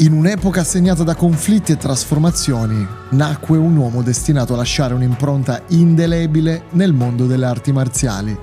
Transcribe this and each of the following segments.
In un'epoca segnata da conflitti e trasformazioni, nacque un uomo destinato a lasciare un'impronta indelebile nel mondo delle arti marziali.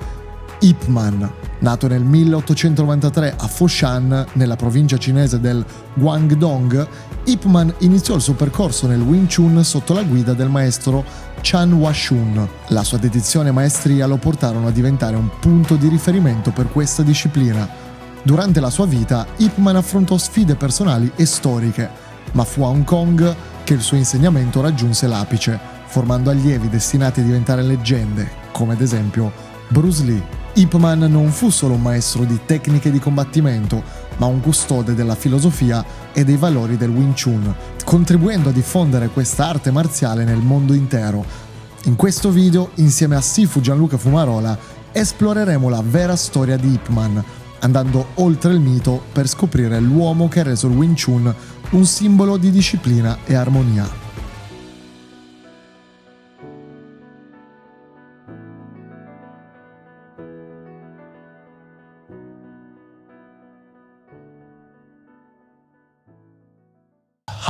Ip Man, nato nel 1893 a Foshan, nella provincia cinese del Guangdong, Ip Man iniziò il suo percorso nel Wing Chun sotto la guida del maestro Chan Hua-shun. La sua dedizione e maestria lo portarono a diventare un punto di riferimento per questa disciplina. Durante la sua vita, Ip Man affrontò sfide personali e storiche, ma fu a Hong Kong che il suo insegnamento raggiunse l'apice, formando allievi destinati a diventare leggende, come ad esempio Bruce Lee. Ip Man non fu solo un maestro di tecniche di combattimento, ma un custode della filosofia e dei valori del Wing Chun, contribuendo a diffondere questa arte marziale nel mondo intero. In questo video, insieme a Sifu Gianluca Fumarola, esploreremo la vera storia di Ip Man, andando oltre il mito per scoprire l'uomo che ha reso il Wing Chun un simbolo di disciplina e armonia.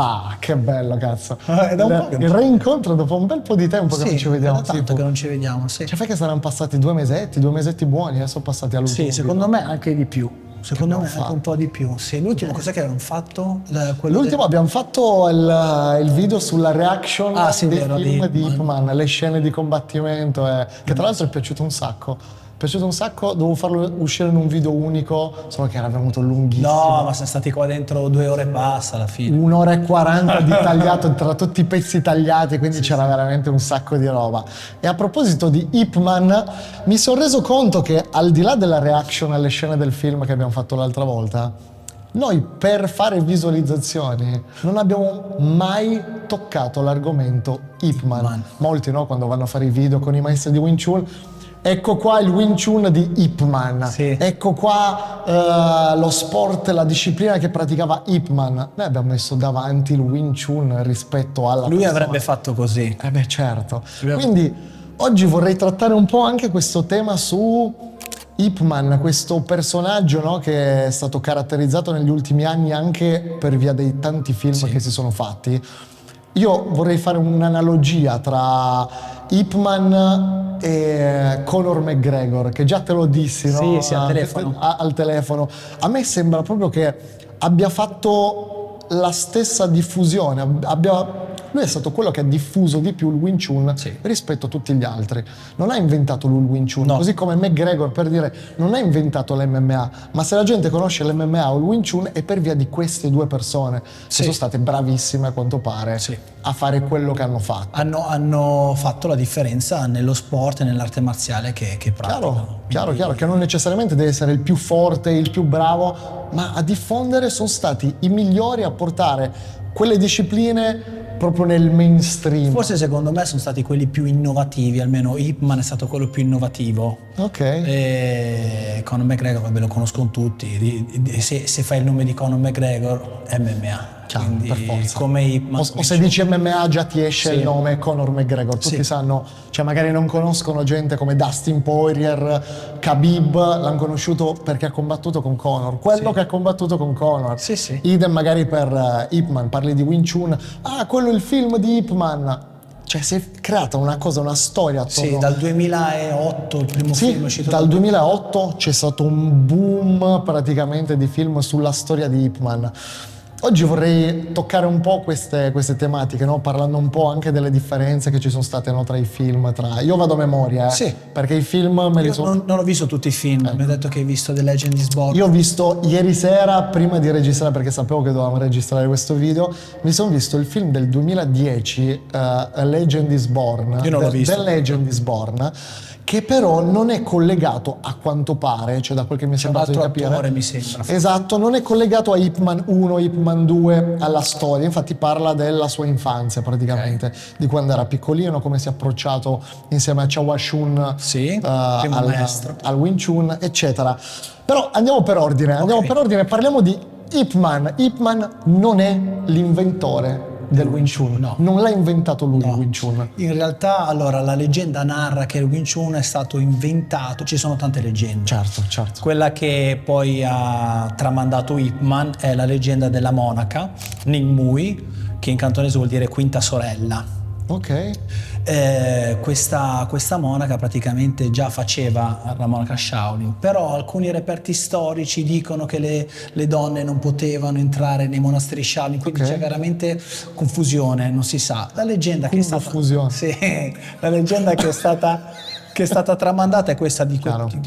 Ah, che bello, cazzo. È da un po' che il reincontro dopo un bel po' di tempo che non ci vediamo. È da tanto che non ci vediamo, sì. Cioè, fai che saranno passati 2 mesetti buoni, adesso passati all'ultimo. Sì, secondo me anche di più. Secondo me abbiamo anche un po' di più. Sì, l'ultimo cos'è che avevamo fatto? L'ultimo abbiamo fatto il video sulla reaction dei film di Ip Man, le scene di combattimento, che tra l'altro è piaciuto un sacco. Dovevo farlo uscire in un video unico, solo che era venuto lunghissimo. No, ma siamo stati qua dentro 2 ore e passa alla fine. 1 ora e 40 di tagliato, tra tutti i pezzi tagliati, quindi c'era veramente un sacco di roba. E a proposito di Ip Man, mi sono reso conto che al di là della reaction alle scene del film che abbiamo fatto l'altra volta, noi per fare visualizzazioni non abbiamo mai toccato l'argomento Ip Man. Molti, no, quando vanno a fare i video con i maestri di Wing Chun, ecco qua il Wing Chun di Ip Man, sì. Ecco qua lo sport, la disciplina che praticava Ip Man. Noi abbiamo messo davanti il Wing Chun rispetto alla Lui persona. avrebbe fatto così. Beh, certo. Quindi oggi vorrei trattare un po' anche questo tema su Ip Man, questo personaggio, no, che è stato caratterizzato negli ultimi anni anche per via dei tanti film che si sono fatti. Io vorrei fare un'analogia tra Ip Man e Conor McGregor, che già te lo dissi, no? Sì, al telefono. A me sembra proprio che abbia fatto la stessa diffusione, lui è stato quello che ha diffuso di più il Wing Chun rispetto a tutti gli altri. Non ha inventato lui il Wing Chun, così come McGregor, per dire, non ha inventato l'MMA, ma se la gente conosce l'MMA o il Wing Chun è per via di queste 2 persone che sono state bravissime a quanto pare a fare quello che hanno fatto. Hanno fatto la differenza nello sport e nell'arte marziale che praticano. Chiaro, che non necessariamente deve essere il più forte, il più bravo, ma a diffondere sono stati i migliori a portare quelle discipline proprio nel mainstream. Forse secondo me sono stati quelli più innovativi, almeno Ip Man è stato quello più innovativo. Ok. E Conor McGregor, vabbè, lo conoscono tutti. Se fai il nome di Conor McGregor, MMA. Quindi, per forza. Come Ip Man. O se dici MMA già ti esce il nome Conor McGregor. Tutti sanno, cioè magari non conoscono gente come Dustin Poirier, Khabib, l'hanno conosciuto perché ha combattuto con Conor. Quello che ha combattuto con Conor. Idem magari per Ip Man, parli di Wing Chun. Ah, quello è il film di Ip Man. Cioè si è creata una storia attorno. Sì, dal 2008 il primo film è uscito. Dal 2008 c'è stato un boom praticamente di film sulla storia di Ip Man. Oggi vorrei toccare un po' queste tematiche, no? Parlando un po' anche delle differenze che ci sono state, no, tra i film. Io vado a memoria, perché i film me li sono... Non ho visto tutti i film, mi hai detto che hai visto The Legend is Born. Io ho visto ieri sera, prima di registrare, perché sapevo che dovevamo registrare questo video, mi sono visto il film del 2010, A Legend is Born. Io non l'ho visto. The Legend is Born, che però non è collegato, a quanto pare, cioè da quel che mi è sembrato di capire. Attore, mi sembra. Esatto, non è collegato a Ip Man 1, Ip Man 2, alla storia, infatti parla della sua infanzia praticamente, di quando era piccolino, come si è approcciato insieme a Chan Hua-shun al Wing Chun, eccetera. Però andiamo per ordine, parliamo di Ip Man. Ip Man non è l'inventore del Wing Chun. No. Non l'ha inventato lui No. il Wing Chun. In realtà, allora, la leggenda narra che il Wing Chun è stato inventato, ci sono tante leggende. Certo. Quella che poi ha tramandato Ip Man è la leggenda della monaca, Ning Mui, che in cantonese vuol dire quinta sorella. Ok. Questa monaca praticamente già faceva la monaca Shaolin, però alcuni reperti storici dicono che le donne non potevano entrare nei monasteri Shaolin, quindi c'è veramente confusione, non si sa. La leggenda che è stata, la leggenda che è stata tramandata è questa di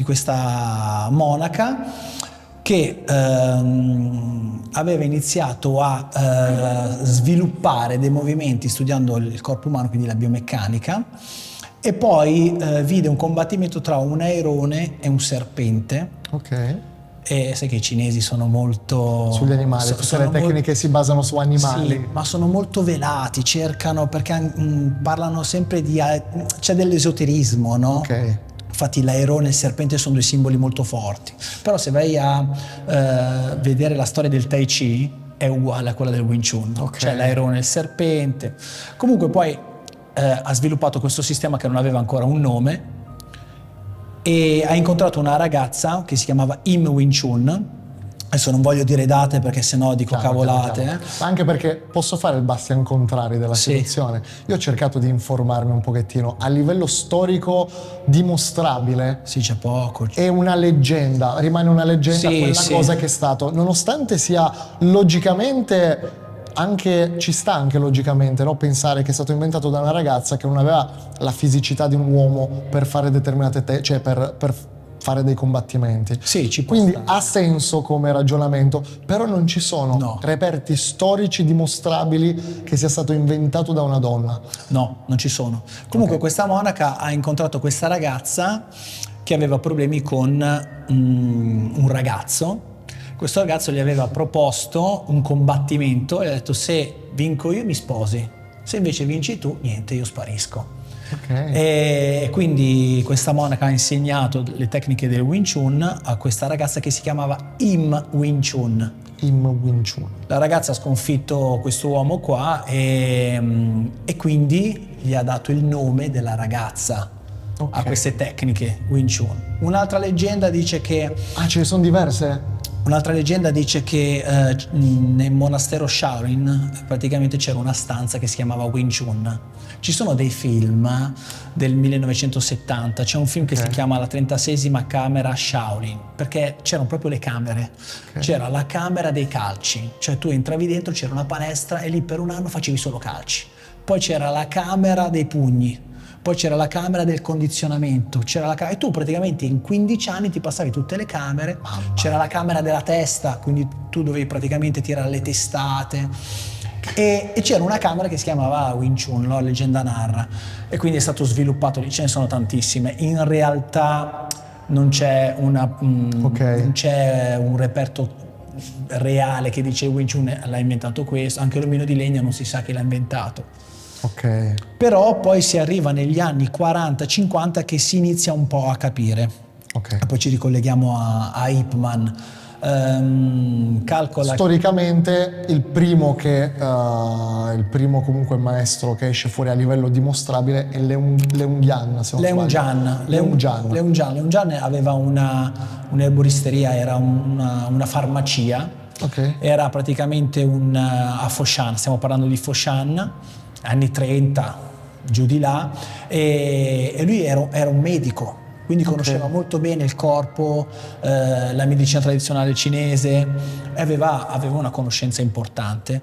questa monaca che aveva iniziato a sviluppare dei movimenti studiando il corpo umano, quindi la biomeccanica, e poi vide un combattimento tra un airone e un serpente. Ok. E sai che i cinesi sono molto... Sugli animali, tutte le tecniche si basano su animali. Sì, ma sono molto velati, cercano, perché parlano sempre di... c'è dell'esoterismo, no? Ok. Infatti l'airone e il serpente sono due simboli molto forti, però se vai a vedere la storia del Tai Chi è uguale a quella del Wing Chun, cioè l'airone e il serpente. Comunque poi ha sviluppato questo sistema che non aveva ancora un nome e ha incontrato una ragazza che si chiamava Im Wing Chun. Adesso non voglio dire date perché sennò dico cavolate. Anche perché posso fare il bastian contrario della situazione. Io ho cercato di informarmi un pochettino. A livello storico dimostrabile, sì, c'è poco. È una leggenda, rimane una leggenda cosa che è stato, nonostante sia logicamente ci sta anche logicamente, no? Pensare che è stato inventato da una ragazza che non aveva la fisicità di un uomo per fare determinate per fare dei combattimenti. Sì, quindi ha senso come ragionamento, però non ci sono reperti storici dimostrabili che sia stato inventato da una donna. No, non ci sono. Comunque questa monaca ha incontrato questa ragazza che aveva problemi con un ragazzo. Questo ragazzo gli aveva proposto un combattimento e ha detto: se vinco io mi sposi, se invece vinci tu, niente, io sparisco. E quindi questa monaca ha insegnato le tecniche del Wing Chun a questa ragazza che si chiamava Im Wing Chun. Im Wing Chun. La ragazza ha sconfitto questo uomo qua e quindi gli ha dato il nome della ragazza a queste tecniche Wing Chun. Un'altra leggenda dice che... ce ne sono diverse? Un'altra leggenda dice che nel monastero Shaolin praticamente c'era una stanza che si chiamava Wing Chun. Ci sono dei film del 1970, c'è un film che si chiama La 36esima camera Shaolin, perché c'erano proprio le camere. C'era la camera dei calci, cioè tu entravi dentro, c'era una palestra e lì per un anno facevi solo calci. Poi c'era la camera dei pugni, poi c'era la camera del condizionamento, e tu praticamente in 15 anni ti passavi tutte le camere. C'era la camera della testa, quindi tu dovevi praticamente tirare le testate, e c'era una camera che si chiamava Wing Chun, no? Leggenda narra, e quindi è stato sviluppato lì. Ce ne sono tantissime. In realtà non c'è non c'è un reperto reale che dice il Wing Chun l'ha inventato questo, anche l'omino di legno non si sa chi l'ha inventato. Però poi si arriva negli anni 40-50 che si inizia un po' a capire. Poi ci ricolleghiamo a Ip Man. Calcola storicamente il primo comunque maestro che esce fuori a livello dimostrabile è Leung Yan. Leung Jan aveva un'erboristeria, era una farmacia. Era praticamente a Foshan, stiamo parlando di Foshan, anni 30, giù di là, e lui era un medico, quindi conosceva molto bene il corpo, la medicina tradizionale cinese, e aveva una conoscenza importante.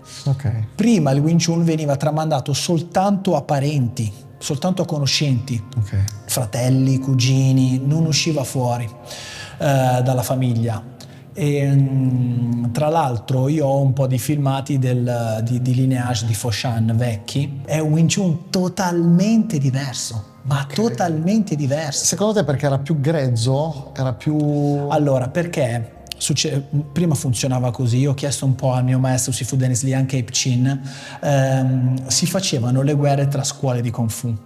Prima il Wing Chun veniva tramandato soltanto a parenti, soltanto a conoscenti, fratelli, cugini, non usciva fuori dalla famiglia. E, tra l'altro io ho un po' di filmati di lineage di Foshan vecchi. È un Wing Chun totalmente diverso, ma totalmente diverso. Secondo te perché era più grezzo? Era più... Allora, perché prima funzionava così. Io ho chiesto un po' al mio maestro Sifu Denis Liang, anche Ip Chin, si facevano le guerre tra scuole di Kung Fu.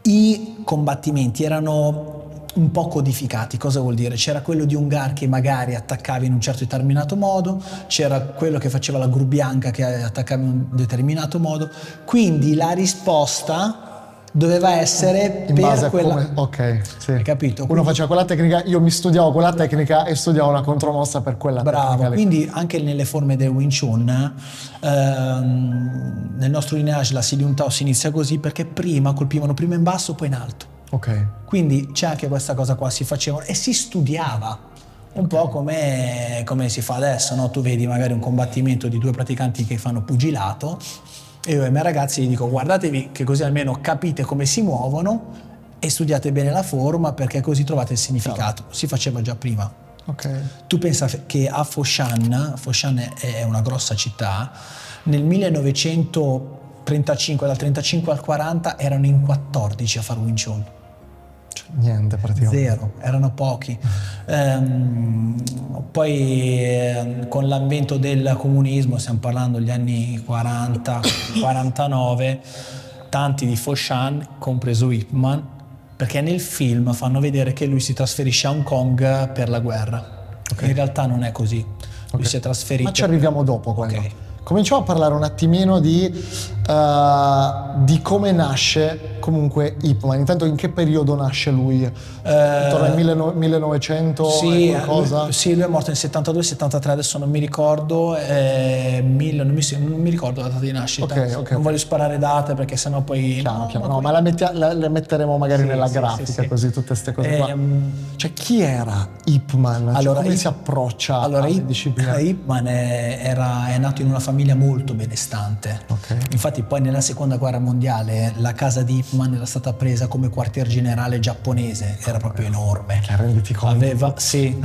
I combattimenti erano un po' codificati. Cosa vuol dire? C'era quello di Ungar che magari attaccava in un certo determinato modo, c'era quello che faceva la gru bianca che attaccava in un determinato modo, quindi la risposta doveva essere in base a quella... come... Ok, sì. Hai capito? Uno faceva quella tecnica, io mi studiavo quella tecnica e studiavo una contromossa per quella Bravo, tecnica lì. quindi anche nelle forme del Wing Chun, nel nostro lineage la Silyun Tao si inizia così perché prima colpivano prima in basso poi in alto. Ok. Quindi c'è anche questa cosa qua, si faceva e si studiava. Un po' come si fa adesso, no? Tu vedi magari un combattimento di due praticanti che fanno pugilato e io ai miei ragazzi gli dico guardatevi che così almeno capite come si muovono e studiate bene la forma perché così trovate il significato. Si faceva già prima. Ok. Tu pensa che a Foshan è una grossa città, nel 1935, dal 35 al 40 erano in 14 a fare Wing Chun. Niente praticamente. Zero, erano pochi. Poi con l'avvento del comunismo, stiamo parlando degli anni 40, 49, tanti di Foshan, compreso Ip Man, perché nel film fanno vedere che lui si trasferisce a Hong Kong per la guerra. In realtà non è così. Lui si è trasferito. Ma ci arriviamo dopo quello. Ok. Cominciamo a parlare un attimino di come nasce comunque Ip Man. Intanto in che periodo nasce lui? Intorno al 1900 sì, e qualcosa? Lui è morto nel 72-73, adesso non mi ricordo, non mi ricordo la data di nascita. Ok. Non voglio sparare date perché sennò poi... No, ma le metteremo magari nella grafica, così tutte queste cose qua. Cioè, chi era Ip Man? Allora, come si approccia alla disciplina? Ip Man è nato in una famiglia molto benestante. Infatti poi nella seconda guerra mondiale la casa di Ip Man era stata presa come quartier generale giapponese, era proprio enorme. Renditi conto.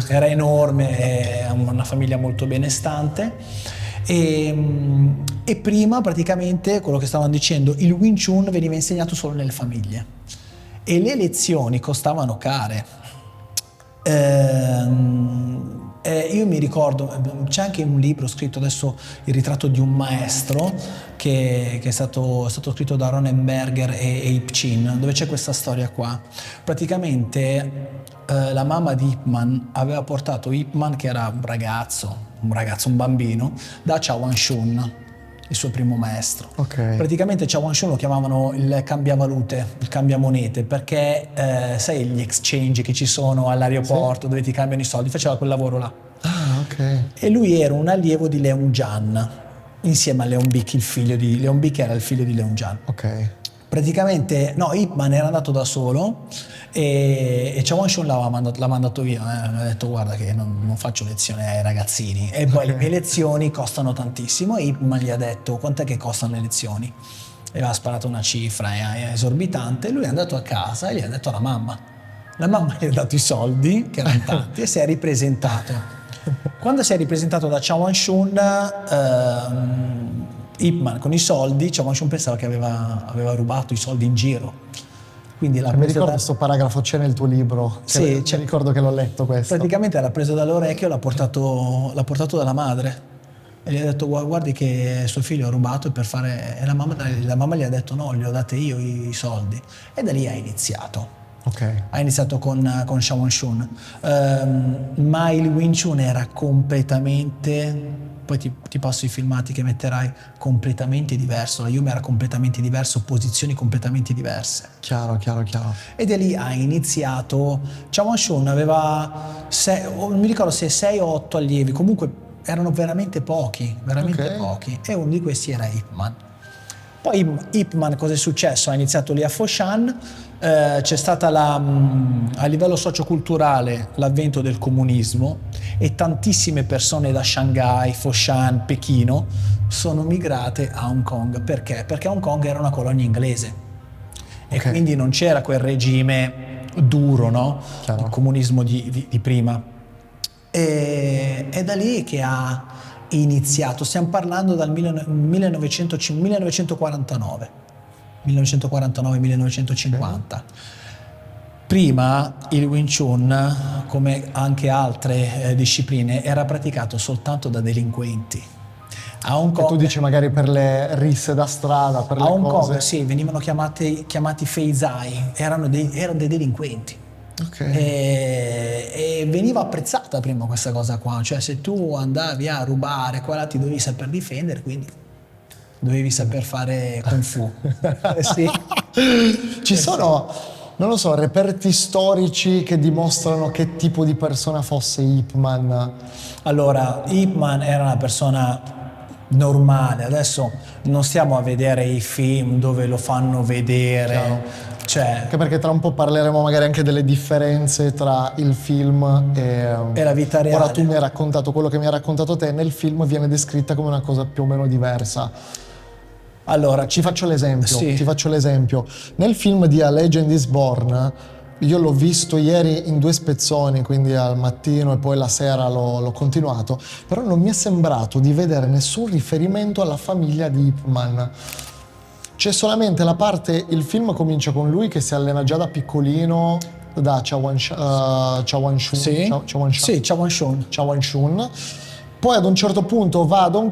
Era enorme, è una famiglia molto benestante. E prima praticamente quello che stavano dicendo, il Wing Chun veniva insegnato solo nelle famiglie e le lezioni costavano care. Io mi ricordo, c'è anche un libro scritto adesso, Il ritratto di un maestro, che è stato scritto da Ronenberger e Ip Chin, dove c'è questa storia qua. Praticamente la mamma di Ip Man aveva portato Ip Man, che era un bambino, da Chawan Shun, il suo primo maestro. Praticamente Chawan Shun lo chiamavano il cambiavalute, il cambiamonete, perché sai gli exchange che ci sono all'aeroporto dove ti cambiano i soldi, faceva quel lavoro là. E lui era un allievo di Leung Jan, insieme a Leon Bick, il figlio di Leon Bick, era il figlio di Leung Jan. Praticamente Ip Man era andato da solo e Chawan Shun l'ha mandato via, ha detto guarda che non faccio lezioni ai ragazzini e poi le mie lezioni costano tantissimo. E Ip Man gli ha detto quant'è che costano le lezioni, e aveva sparato una cifra esorbitante. Lui è andato a casa e gli ha detto alla mamma, la mamma gli ha dato i soldi che erano tanti e si è ripresentato. Quando si è ripresentato da Chawan Shun, Ip Man con i soldi, Chawan Shun pensava che aveva rubato i soldi in giro. Quindi mi ricordo questo paragrafo, c'è nel tuo libro, mi ricordo che l'ho letto questo. Praticamente l'ha preso dall'orecchio e l'ha portato dalla madre e gli ha detto guardi che suo figlio ha rubato e la mamma gli ha detto no, gli ho date io i soldi, e da lì ha iniziato. Ha iniziato con Chawan Shun, ma il Wing Chun era completamente, poi ti passo i filmati che metterai, completamente diverso. La Yuma era completamente diverso, posizioni completamente diverse. Chiaro. E da lì ha iniziato. Chawan Shun aveva non mi ricordo se 6 o 8 allievi, comunque erano veramente pochi, e uno di questi era Ip Man. Poi Ip Man cosa è successo? Ha iniziato lì a Foshan, c'è stata a livello socioculturale l'avvento del comunismo e tantissime persone da Shanghai, Foshan, Pechino sono migrate a Hong Kong. Perché? Perché Hong Kong era una colonia inglese e quindi non c'era quel regime duro, no? Il comunismo di prima. E da lì che ha iniziato, stiamo parlando dal 1949-1950. Prima il Wing Chun, come anche altre discipline, era praticato soltanto da delinquenti. A Hong Kong, tu dici magari per le risse da strada, per le cose. A Hong Kong venivano chiamati Fei Zai, erano dei delinquenti. E veniva apprezzata prima questa cosa qua, cioè se tu andavi a rubare qua ti dovevi saper difendere, quindi dovevi saper fare Kung Fu. Sì. Ci sono, non lo so, reperti storici che dimostrano che tipo di persona fosse Ip Man? Allora, Ip Man era una persona normale, adesso non stiamo a vedere i film dove lo fanno vedere. Cioè, anche perché tra un po' parleremo magari anche delle differenze tra il film e la vita reale. Ora tu mi hai raccontato quello che mi hai raccontato te, nel film viene descritta come una cosa più o meno diversa. Allora, ti faccio l'esempio, sì. ti faccio l'esempio. Nel film di A Legend is Born, io l'ho visto ieri in 2 spezzoni, quindi al mattino e poi la sera l'ho continuato, però non mi è sembrato di vedere nessun riferimento alla famiglia di Ip Man. C'è solamente la parte, il film comincia con lui che si allena già da piccolino da Chawan Shun. Sì, Chawan Shun. Poi ad un certo punto va ad Hong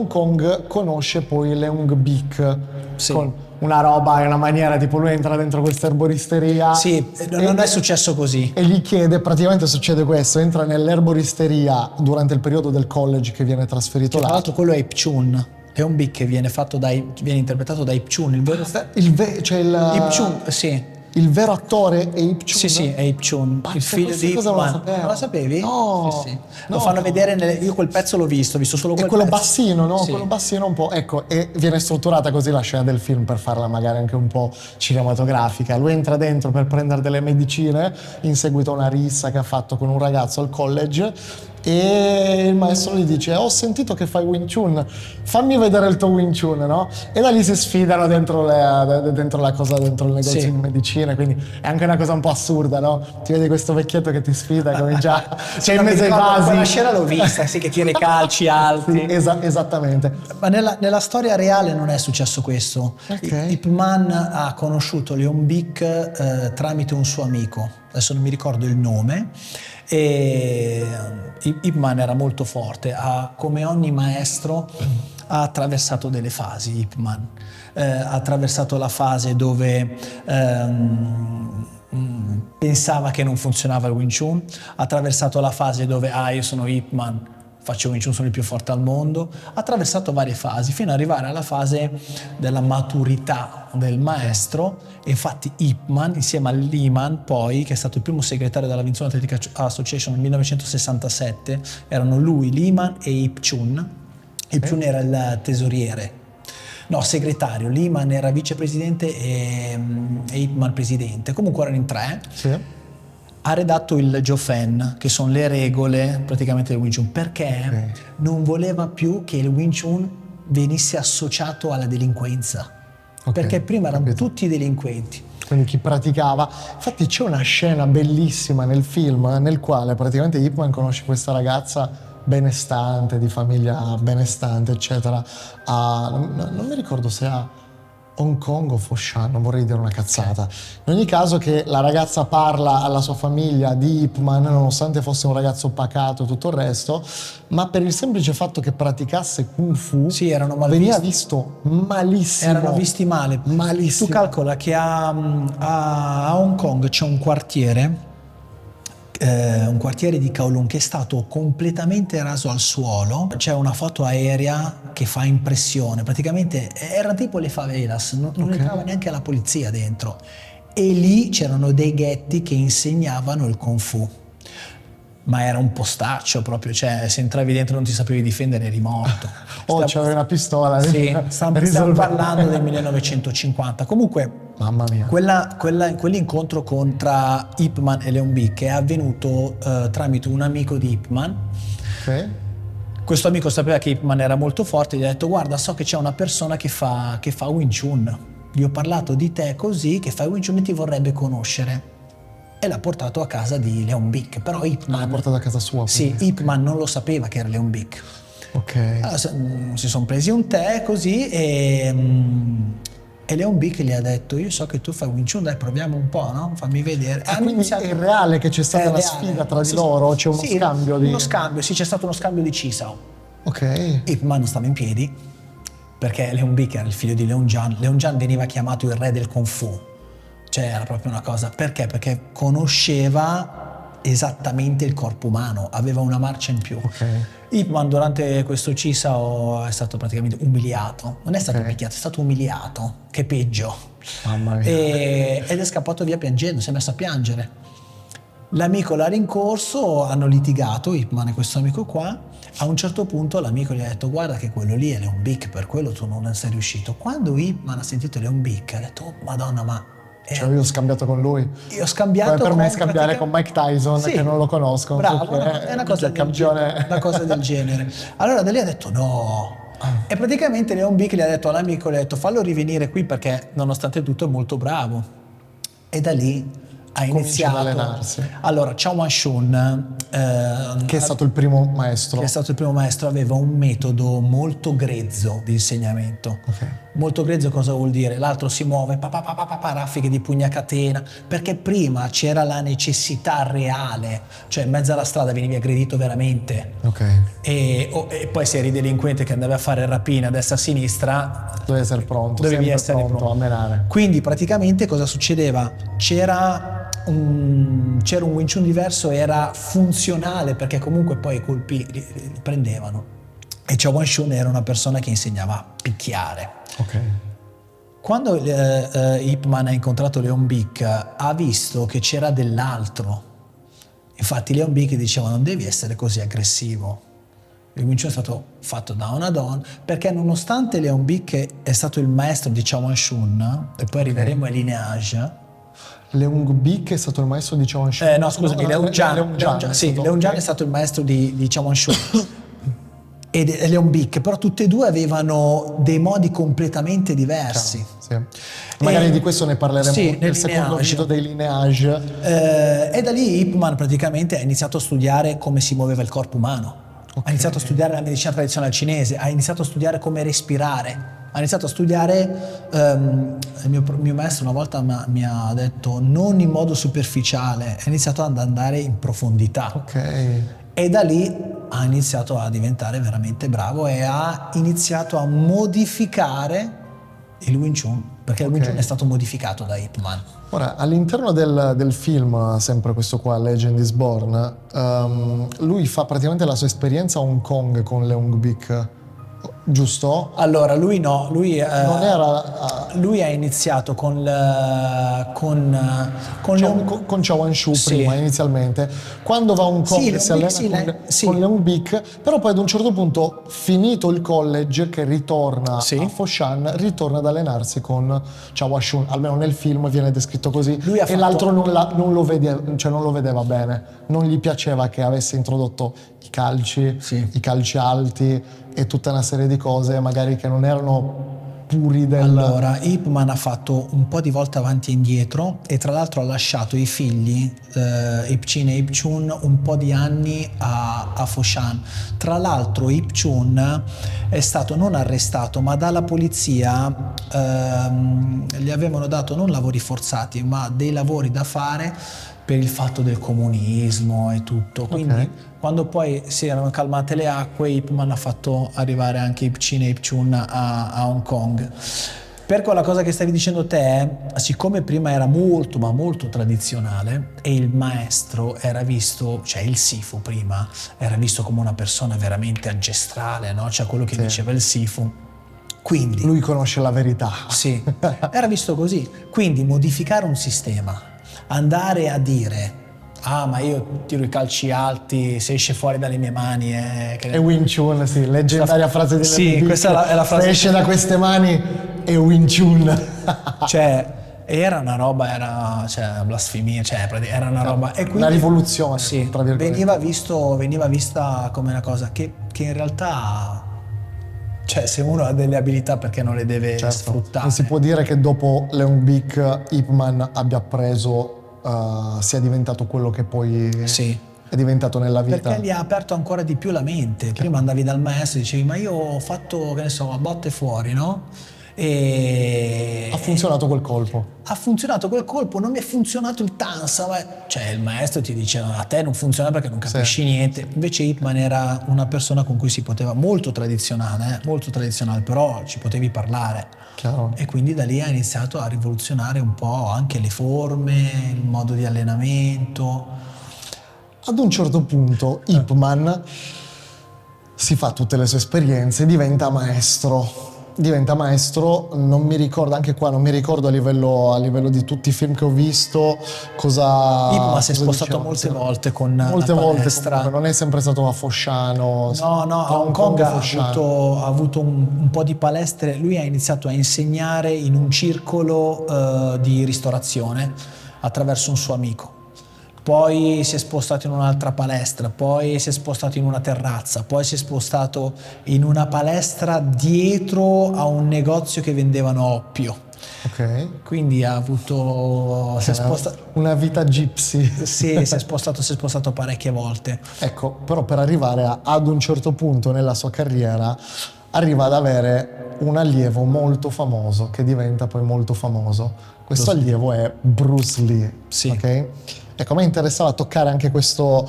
Kong conosce poi Leung Bik, sì. Con una roba, una maniera tipo lui entra dentro questa erboristeria. Sì, non è successo così. E gli chiede, praticamente succede questo, entra nell'erboristeria durante il periodo del college che viene trasferito là. Tra l'altro quello è Ip Chun. È un Big che viene interpretato da Ip Chun, il vero Ip Chun, sì. Il vero attore è Ip Chun? Sì, è Ip Chun, il figlio di Ip Man. Non la sapevi? No. Sì. Lo fanno vedere, io quel pezzo l'ho visto solo quel quello pezzo. Bassino, no? Sì. Quello bassino un po', ecco, e viene strutturata così la scena del film per farla magari anche un po' cinematografica. Lui entra dentro per prendere delle medicine in seguito a una rissa che ha fatto con un ragazzo al college e il maestro gli dice: ho sentito che fai Wing Chun, fammi vedere il tuo Wing Chun, no? E da lì si sfidano dentro la cosa, dentro il negozio sì. di medicine, quindi è anche una cosa un po' assurda, no? Ti vedi questo vecchietto che ti sfida, come già c'è in mezzo ai vasi. Quella scena l'ho vista, sì, che tira i calci alti. Sì, esattamente. Ma nella storia reale non è successo questo. Okay. Ip Man ha conosciuto Leon Bik tramite un suo amico, adesso non mi ricordo il nome, e Ip Man era molto forte, come ogni maestro ha attraversato delle fasi. Ip Man ha attraversato la fase dove pensava che non funzionava il Wing Chun, ha attraversato la fase dove io sono Ip Man, faccio Wing Chun, sono il più forte al mondo, ha attraversato varie fasi fino ad arrivare alla fase della maturità del maestro. E infatti Ip Man insieme a Lee Man, poi, che è stato il primo segretario della Vinzone Athletic Association nel 1967, erano lui, Lee Man e Ip Chun. Ip Chun era il tesoriere, no, segretario. Lee Man era vicepresidente e Ip Man presidente, comunque erano in 3. Sì. Ha redatto il Jofen, che sono le regole praticamente del Wing Chun, perché non voleva più che il Wing Chun venisse associato alla delinquenza, perché prima erano tutti delinquenti. Quindi chi praticava, infatti c'è una scena bellissima nel film nel quale praticamente Ip Man conosce questa ragazza benestante, di famiglia benestante, eccetera, non mi ricordo se a Hong Kong o Foshan, non vorrei dire una cazzata. In ogni caso, che la ragazza parla alla sua famiglia di Ip Man, nonostante fosse un ragazzo pacato e tutto il resto, ma per il semplice fatto che praticasse Kung Fu, sì, erano mal veniva visto malissimo. Erano visti male. Malissimo. Tu calcola che a Hong Kong c'è un quartiere di Kowloon che è stato completamente raso al suolo. C'è una foto aerea che fa impressione, praticamente era tipo le favelas, non entrava neanche la polizia dentro, e lì c'erano dei ghetti che insegnavano il Kung Fu, ma era un postaccio proprio, cioè se entravi dentro non ti sapevi difendere eri morto. C'avevi una pistola. Sì, stiamo parlando del 1950. Comunque, mamma mia. Quell'incontro tra Ip Man e Leon Bik è avvenuto tramite un amico di Ip Man. Questo amico sapeva che Ip Man era molto forte e gli ha detto: guarda, so che c'è una persona che fa Wing Chun, gli ho parlato di te così, che fai Wing Chun e ti vorrebbe conoscere. E l'ha portato a casa di Leon Bik, però Ip Man l'ha portato a casa sua. Sì, Ip Man non lo sapeva che era Leon Bik. Allora, si sono presi un tè così e Leon Bik gli ha detto: io so che tu fai Wing Chun, dai, proviamo un po', no? Fammi vedere. Quindi è reale che c'è stata una sfida tra di loro? C'è uno scambio? Uno scambio, sì, c'è stato uno scambio di Chisao. Ip Man stava in piedi perché Leon Bik era il figlio di Leon Jan. Leon Jan veniva chiamato il re del Kung Fu. Cioè era proprio una cosa, perché? Perché conosceva esattamente il corpo umano, aveva una marcia in più. Ok. Ip Man durante questo CISAO è stato praticamente umiliato, non è stato picchiato, è stato umiliato, che peggio. Mamma mia. Ed è scappato via piangendo, si è messo a piangere. L'amico l'ha rincorso, hanno litigato, Ip Man e questo amico qua. A un certo punto l'amico gli ha detto: guarda che quello lì è Leon Bick, per quello tu non sei riuscito. Quando Ip Man ha sentito Leon Bick ha detto: oh, madonna, ma Cioè io ho scambiato con lui. io ho scambiato Come per me scambiare pratica- con Mike Tyson, Sì. che non lo conosco. Bravo, perché è una cosa il del campione. genere, una cosa del genere. Allora da lì ha detto no. E praticamente Leon Bick gli ha detto all'amico, gli ha detto fallo rivenire qui perché nonostante tutto è molto bravo. E da lì ha Comincia iniziato. ad allenarsi. Allora, Chao Wan-Shun, Che è stato il primo maestro. che è stato il primo maestro, aveva un metodo molto grezzo di insegnamento. Ok. Molto grezzo cosa vuol dire? L'altro si muove, raffiche di pugni a catena, perché prima c'era la necessità reale, cioè in mezzo alla strada venivi aggredito veramente. Ok. E poi se eri delinquente che andavi a fare rapine a destra e a sinistra, Dovevi essere pronto, dovevi sempre essere pronto a menare. Quindi praticamente cosa succedeva? C'era un Wing Chun diverso, era funzionale perché comunque poi i colpi li prendevano. E Chao Wan-Shun era una persona che insegnava a picchiare. Ok. Quando Ip Man ha incontrato Leon Bick ha visto che c'era dell'altro. Infatti Leon Bick diceva non devi essere così aggressivo. Il Wing Chun è stato fatto da una donna perché nonostante Leon Bick è stato il maestro di Chao Wan-Shun, e poi arriveremo ai lineage. Leung Bick è stato il maestro di Chao Wan-Shun. No, scusami, Leung Jan. Sì, Leung Jan è stato il maestro di Chao Wan-Shun. E Leon Bick, però tutte e due avevano dei modi completamente diversi. Sì. Magari di questo ne parleremo sì, nel secondo video dei lineage. E da lì Ip Man praticamente ha iniziato a studiare come si muoveva il corpo umano. Ha iniziato a studiare la medicina tradizionale cinese, ha iniziato a studiare come respirare, ha iniziato a studiare, il mio maestro una volta mi ha detto non in modo superficiale, ha iniziato ad andare in profondità. Ok. E da lì ha iniziato a diventare veramente bravo e ha iniziato a modificare il Wing Chun, perché il Wing Chun è stato modificato da Ip Man. Ora, all'interno del film, sempre questo qua, Legend is Born, lui fa praticamente la sua esperienza a Hong Kong con Leung Bick, giusto? Allora, lui no, lui Non era lui ha iniziato con con Chao Wan-Shun Sì. prima inizialmente. Quando va a Hong Kong Sì, si Leung allena Bick, sì, con Leung Bick, però poi ad un certo punto, finito il college, che ritorna Sì. a Foshan, ritorna ad allenarsi con Chao Wan-Shun, almeno nel film viene descritto così. Lui ha E fatto- l'altro non lo vedeva bene, non gli piaceva che avesse introdotto i calci, Sì. i calci alti e tutta una serie di cose magari che non erano puri del... Allora, Ip Man ha fatto un po' di volte avanti e indietro e tra l'altro ha lasciato i figli, Ip Chin e Ip Chun, un po' di anni a Foshan. Tra l'altro Ip Chun è stato non arrestato, ma dalla polizia gli avevano dato non lavori forzati, ma dei lavori da fare per il fatto del comunismo e tutto. Quindi quando poi si erano calmate le acque, Ip Man ha fatto arrivare anche Ip Chin e Ip Chun a Hong Kong. Per quella cosa che stavi dicendo te, siccome prima era molto ma molto tradizionale e il maestro era visto, cioè il Sifu prima, era visto come una persona veramente ancestrale, no? Cioè quello che diceva il Sifu. Quindi, Lui conosce la verità. sì, era visto così. Quindi modificare un sistema, andare a dire ah ma io tiro i calci alti, se esce fuori dalle mie mani E Wing Chun, sì, leggendaria frase di Sì, Leung Bick. questa è la frase. Se esce da queste mani è Wing Chun. Cioè era una roba, era blasfemia, cioè era una roba e quindi Una rivoluzione, sì, tra virgolette. veniva vista come una cosa che in realtà, cioè se uno ha delle abilità perché non le deve sfruttare. Non si può dire che dopo Leung Bick Ip Man abbia preso, sia diventato quello che poi Sì. è diventato nella vita. Perché gli ha aperto ancora di più la mente. Prima andavi dal maestro e dicevi ma io ho fatto, che ne so, a botte fuori, no? E Ha funzionato quel colpo. ha funzionato quel colpo, non mi è funzionato il Tansa, cioè il maestro ti dice a te non funziona perché non capisci niente. Invece Ip Man era una persona con cui si poteva, molto tradizionale, però ci potevi parlare. Chiaro. E quindi da lì ha iniziato a rivoluzionare un po' anche le forme, il modo di allenamento. Ad un certo punto Ip Man si fa tutte le sue esperienze, diventa maestro, non mi ricordo, anche qua non mi ricordo a livello di tutti i film che ho visto cosa... Ip Man si è cosa spostato diceva. molte volte con Molte la volte palestra. comunque, non è sempre stato a Fosciano. No, a Hong Kong ha avuto un po' di palestre. Lui ha iniziato a insegnare in un circolo di ristorazione attraverso un suo amico. Poi si è spostato in un'altra palestra, poi si è spostato in una terrazza, poi si è spostato in una palestra dietro a un negozio che vendevano oppio. Ok. Quindi ha avuto... una vita gypsy. Sì, si è spostato parecchie volte. Ecco, però per arrivare ad un certo punto nella sua carriera arriva ad avere un allievo molto famoso che diventa poi molto famoso. Questo allievo è Bruce Lee. Sì. Ok? Ecco, a me interessava toccare anche questa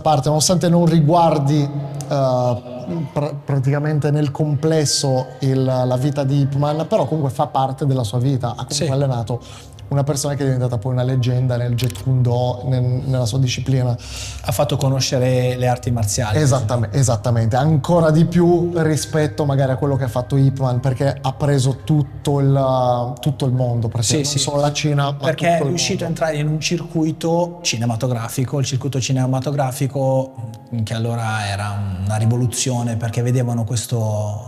parte, nonostante non riguardi praticamente nel complesso la vita di Ip Man, però comunque fa parte della sua vita. Ha comunque allenato una persona che è diventata poi una leggenda nel Jeet Kune Do, nella sua disciplina. Ha fatto conoscere le arti marziali. Esattamente, ancora di più rispetto magari a quello che ha fatto Ip Man, perché ha preso tutto il mondo, non solo la Cina, ma perché tutto è riuscito a entrare in un circuito cinematografico, il circuito cinematografico che allora era una rivoluzione, perché vedevano questo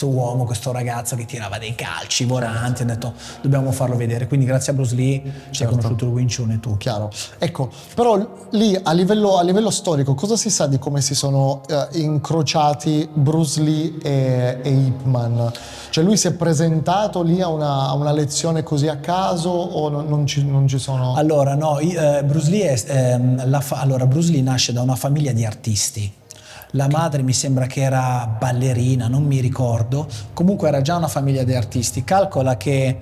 uomo, questo ragazzo che tirava dei calci volanti, hanno detto dobbiamo farlo vedere, quindi grazie a Bruce Lee ci hai conosciuto il Wing Chun e tu. Chiaro. Ecco, però lì a livello storico cosa si sa di come si sono incrociati Bruce Lee e Ip Man? Cioè lui si è presentato lì a una lezione così a caso o non ci sono? Allora no, Bruce Lee nasce da una famiglia di artisti. La madre mi sembra che era ballerina, non mi ricordo, comunque era già una famiglia di artisti. Calcola che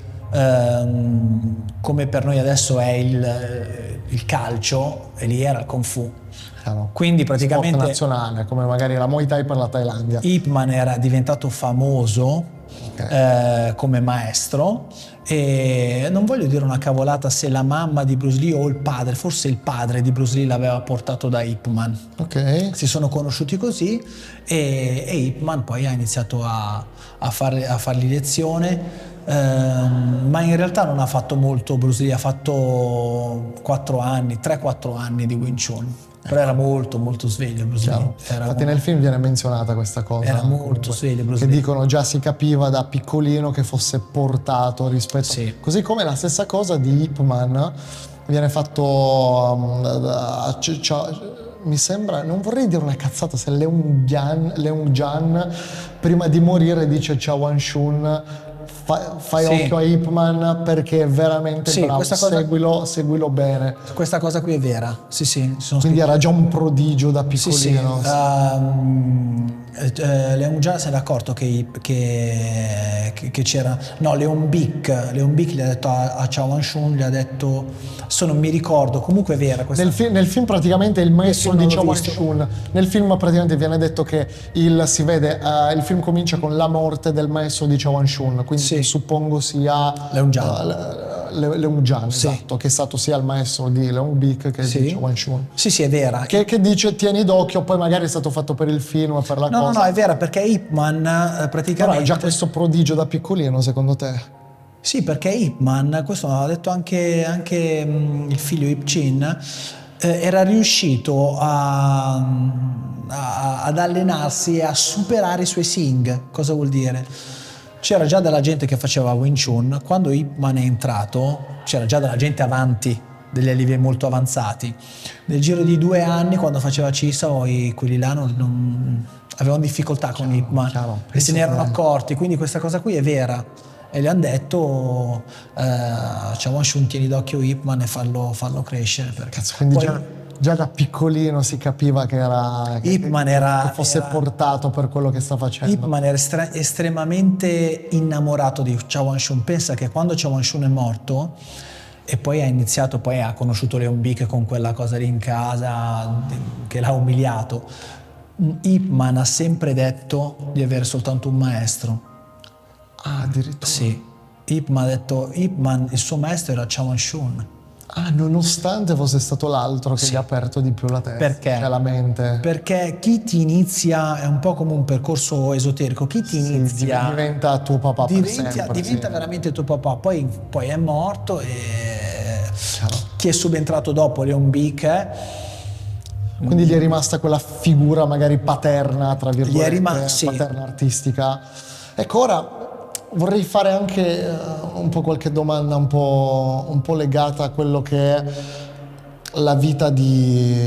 come per noi adesso è il calcio, e lì era il Kung Fu. Quindi praticamente sport nazionale, come magari la Muay Thai per la Thailandia. Ip Man era diventato famoso come maestro, e non voglio dire una cavolata se la mamma di Bruce Lee o il padre, forse il padre di Bruce Lee l'aveva portato da Ip Man. Si sono conosciuti così e Ip Man poi ha iniziato a fargli lezione, ma in realtà non ha fatto molto Bruce Lee, ha fatto 3-4 anni di Wing Chun. Però era molto molto sveglio Bruce Lee. Infatti nel film viene menzionata questa cosa. Era molto sveglio Bruce Lee. Che dicono già si capiva da piccolino che fosse portato rispetto... Così come la stessa cosa di Ip Man viene fatto mi sembra, non vorrei dire una cazzata, se Leung Jan prima di morire dice Chawan Shun, fai occhio a Ip Man perché è veramente bravo, seguilo bene. Questa cosa qui è vera, Quindi era già un prodigio da piccolino. Leung Jan si era accorto che c'era, no, Leon Bick gli ha detto a Chawan Shun, gli ha detto, non mi ricordo, comunque è vera questa. Nel film praticamente il maestro di Chawan Shun, nel film praticamente viene detto che il film comincia con la morte del maestro di Chawan Shun, quindi suppongo sia Leung Jan, esatto, che è stato sia il maestro di Leon Bick che di Chawan Shun. Sì, è vera. Che dice tieni d'occhio, poi magari è stato fatto per il film, per la cosa. No, è vera, perché Ip Man praticamente... Però è già questo prodigio da piccolino, secondo te? Sì, perché Ip Man, questo l'ha detto anche il figlio Ip Chin, era riuscito ad allenarsi e a superare i suoi Sing. Cosa vuol dire? C'era già della gente che faceva Wing Chun, quando Ip Man è entrato c'era già della gente avanti, degli allievi molto avanzati. Nel giro di 2 anni, quando faceva Chisao, quelli là non avevano difficoltà con Ip Man e se ne erano accorti, quindi questa cosa qui è vera. E gli hanno detto Chawan Shun, tieni d'occhio Ip Man e fallo crescere. Quindi poi, già da piccolino si capiva che che fosse portato per quello che sta facendo. Ip Man era estremamente innamorato di Chawan Shun. Pensa che quando Chawan Shun è morto e poi ha conosciuto Leon Bick con quella cosa lì in casa che l'ha umiliato, Ip Man ha sempre detto di avere soltanto un maestro. Ah, addirittura? Sì, Ip Man, il suo maestro era Chawan Shun. Ah, nonostante fosse stato l'altro che gli ha aperto di più la testa. Perché? Cioè la mente. Perché chi ti inizia, è un po' come un percorso esoterico, chi ti inizia diventa tuo papà per sempre. Diventa veramente tuo papà, poi è morto e chi è subentrato dopo, Leon Bick. Quindi gli è rimasta quella figura magari paterna, tra virgolette, paterna artistica. Ecco, ora vorrei fare anche un po' qualche domanda un po' legata a quello che è la vita di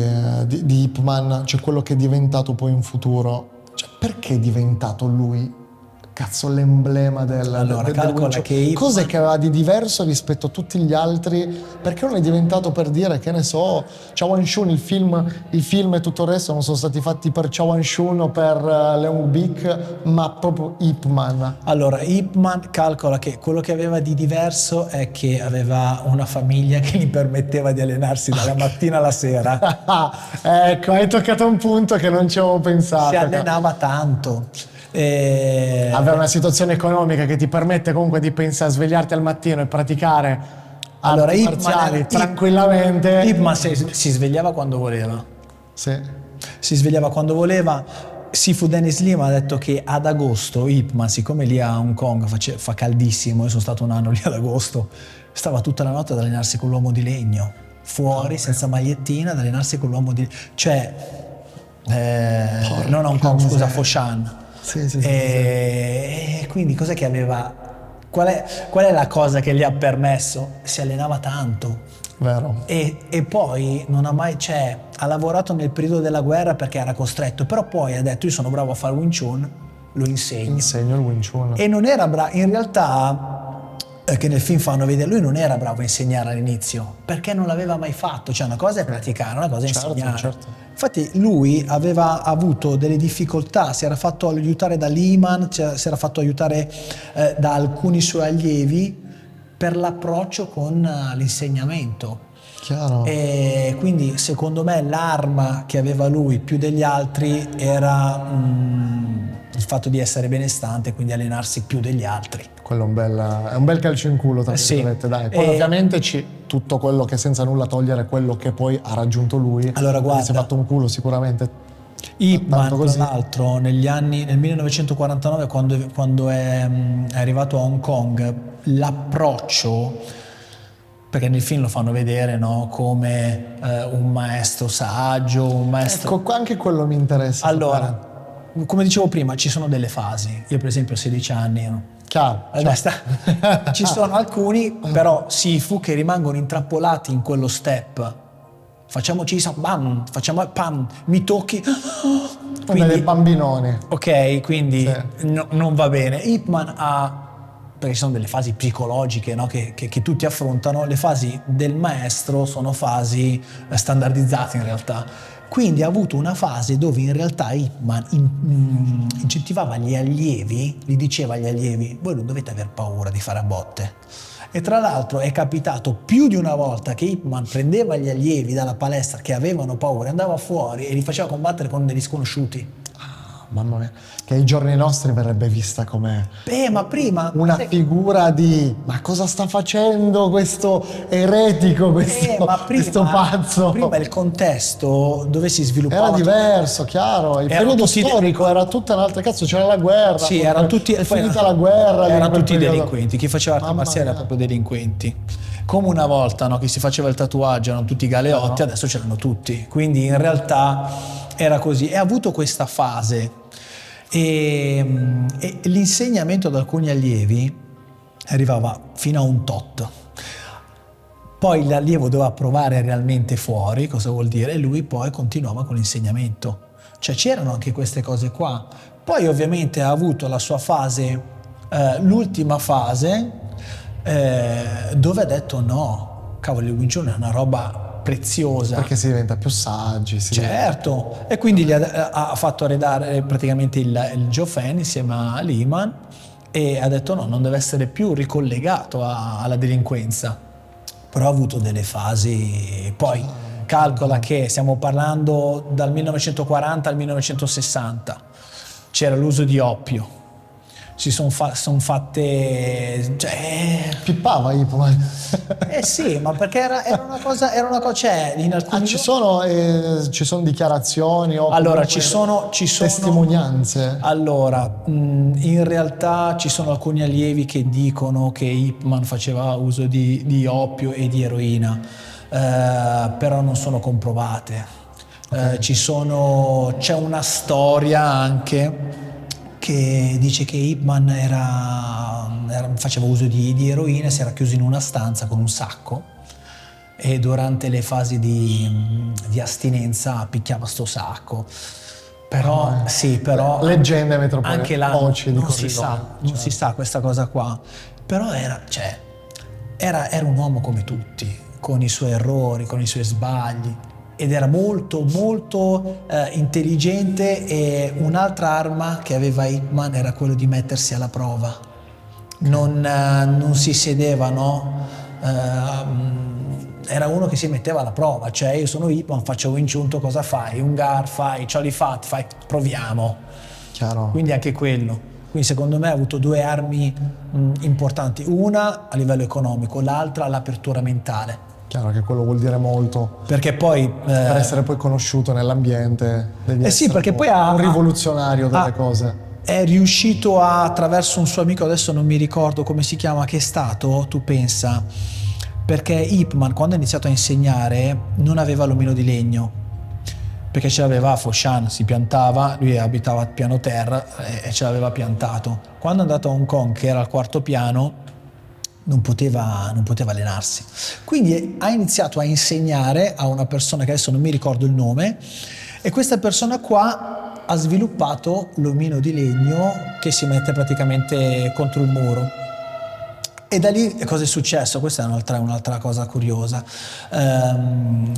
Ip Man, cioè quello che è diventato poi in futuro. Cioè, perché è diventato lui, cazzo, l'emblema calcola che Ip cos'è che aveva di diverso rispetto a tutti gli altri? Perché non è diventato, per dire, che ne so, Chawan Shun, il film e tutto il resto non sono stati fatti per Chawan Shun o per Leon Bick, ma proprio Ip Man. Allora, Ip Man, calcola che quello che aveva di diverso è che aveva una famiglia che gli permetteva di allenarsi dalla mattina alla sera. Ecco, hai toccato un punto che non ci avevo pensato. Si allenava tanto. Avere una situazione economica che ti permette comunque di pensare a svegliarti al mattino e praticare arti marziali tranquillamente. Ip Man si svegliava quando voleva. Sì. Si svegliava quando voleva. Sifu Dennis Lim ha detto che ad agosto Ip Man, siccome lì a Hong Kong fa caldissimo, io sono stato un anno lì ad agosto, stava tutta la notte ad allenarsi con l'uomo di legno, fuori senza magliettina, ad allenarsi con l'uomo di legno. Cioè, non Hong Kong, scusa, Foshan. Sì. E quindi cos'è che aveva? Qual è la cosa che gli ha permesso? Si allenava tanto. Vero. E poi non ha mai, ha lavorato nel periodo della guerra perché era costretto, però poi ha detto io sono bravo a fare Wing Chun, lo insegno il Wing Chun. E non era bravo, in realtà, che nel film fanno vedere, lui non era bravo a insegnare all'inizio perché non l'aveva mai fatto. Cioè, una cosa è praticare, una cosa è insegnare. Certo. Infatti lui aveva avuto delle difficoltà, si era fatto aiutare da Lehman, si era fatto aiutare da alcuni suoi allievi per l'approccio con l'insegnamento. Chiaro. E quindi secondo me l'arma che aveva lui più degli altri era il fatto di essere benestante, quindi allenarsi più degli altri. Quello è un bel calcio in culo, tra virgolette, dai. Poi ovviamente tutto quello che, senza nulla togliere quello che poi ha raggiunto lui. Allora guarda, si è fatto un culo sicuramente. Ip Man, tra l'altro, nel 1949, quando è arrivato a Hong Kong, l'approccio, perché nel film lo fanno vedere, no, come un maestro saggio, un maestro... Ecco, anche quello mi interessa. Allora, come dicevo prima, ci sono delle fasi. Io per esempio ho 16 anni, no? Chiaro. Ci sono alcuni però Sifu che rimangono intrappolati in quello step. Facciamoci bam, facciamo pam, mi tocchi, quindi dei bambinoni. Ok, quindi non va bene. Ip Man perché ci sono delle fasi psicologiche, no, che tutti affrontano. Le fasi del maestro sono fasi standardizzate in realtà. Quindi ha avuto una fase dove in realtà Ip Man incentivava gli allievi, gli diceva agli allievi: voi non dovete aver paura di fare a botte. E tra l'altro è capitato più di una volta che Ip Man prendeva gli allievi dalla palestra che avevano paura, andava fuori e li faceva combattere con degli sconosciuti. Mamma mia, che ai giorni nostri verrebbe vista come ma prima una figura di ma cosa sta facendo questo eretico, questo pazzo. Prima il contesto dove si sviluppava era diverso, chiaro, il periodo storico era tutta un'altra, cazzo, c'era la guerra, sì, erano tutti, è finita la guerra, erano tutti delinquenti, chi faceva arti marziali era proprio delinquenti. Come una volta, no, che si faceva il tatuaggio erano tutti galeotti, adesso c'erano tutti, quindi in realtà era così. E ha avuto questa fase e l'insegnamento ad alcuni allievi arrivava fino a un tot, poi l'allievo doveva provare realmente fuori cosa vuol dire e lui poi continuava con l'insegnamento. Cioè c'erano anche queste cose qua. Poi ovviamente ha avuto la sua fase, l'ultima fase, dove ha detto no, cavolo, il Wing Chun è una roba preziosa. Perché si diventa più saggi. Certo, e quindi gli ha fatto arredare praticamente il Joe Fan insieme a Lehman e ha detto no, non deve essere più ricollegato alla delinquenza. Però ha avuto delle fasi, poi calcola che stiamo parlando dal 1940 al 1960, c'era l'uso di oppio, si sono fatte, cioè, Pippava Ipman. eh sì, ma perché era una cosa, cioè in alcuni ci sono dichiarazioni o allora comunque ci sono testimonianze. allora in realtà ci sono alcuni allievi che dicono che Ipman faceva uso di oppio e di eroina, però non sono comprovate. C'è una storia anche che dice che Ipman faceva uso di eroina, si era chiuso in una stanza con un sacco e durante le fasi di astinenza picchiava sto sacco. Però sì, però leggende metropolitane, anche là voci di non si sa, non si sa questa cosa qua. Però era un uomo come tutti, con i suoi errori, con i suoi sbagli, ed era molto molto intelligente. E un'altra arma che aveva Ipman era quello di mettersi alla prova. Non si sedeva, no? Era uno che si metteva alla prova, cioè io sono Ipman, faccio Wing Chun, cosa fai? Un gar, fai Choly Fat, fai, proviamo. Chiaro. Quindi anche quello. Quindi secondo me ha avuto due armi importanti, una a livello economico, l'altra l'apertura mentale. Chiaro che quello vuol dire molto. Perché poi Per essere poi conosciuto nell'ambiente, devi sì, essere perché poi un rivoluzionario delle cose. È riuscito attraverso un suo amico, adesso non mi ricordo come si chiama, che è stato, tu pensa, perché Ipman quando ha iniziato a insegnare non aveva l'omino di legno, perché ce l'aveva a Foshan, si piantava, lui abitava al piano terra e ce l'aveva piantato. Quando è andato a Hong Kong, che era al quarto piano, non poteva allenarsi. Quindi ha iniziato a insegnare a una persona che adesso non mi ricordo il nome, e questa persona qua ha sviluppato l'omino di legno che si mette praticamente contro il muro. E da lì cosa è successo? Questa è un'altra cosa curiosa.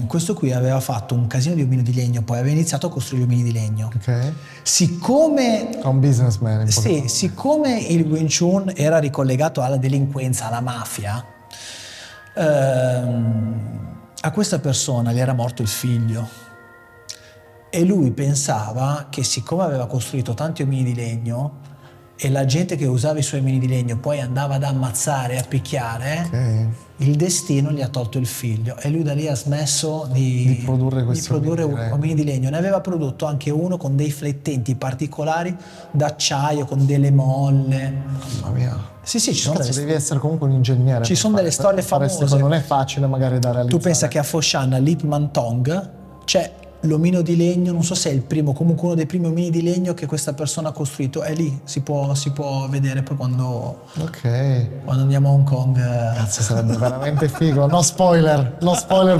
Questo qui aveva fatto un casino di omino di legno, poi aveva iniziato a costruire omini di legno. Ok. Siccome È un businessman. sì, siccome il Wing Chun era ricollegato alla delinquenza, alla mafia, a questa persona gli era morto il figlio. E lui pensava che siccome aveva costruito tanti omini di legno e la gente che usava i suoi omini di legno poi andava ad ammazzare e a picchiare, il destino gli ha tolto il figlio e lui da lì ha smesso di produrre omini di legno. Ne aveva prodotto anche uno con dei flettenti particolari d'acciaio, con delle molle. Mamma mia. Sì, ci sono devi essere comunque un ingegnere. Ci sono delle storie famose. Non è facile magari da realizzare. Tu pensa che a Foshan, Lip Man Tong, c'è l'omino di legno, non so se è il primo, comunque uno dei primi omini di legno che questa persona ha costruito, è lì, si può vedere poi quando andiamo a Hong Kong. Cazzo, sarebbe veramente figo. No spoiler,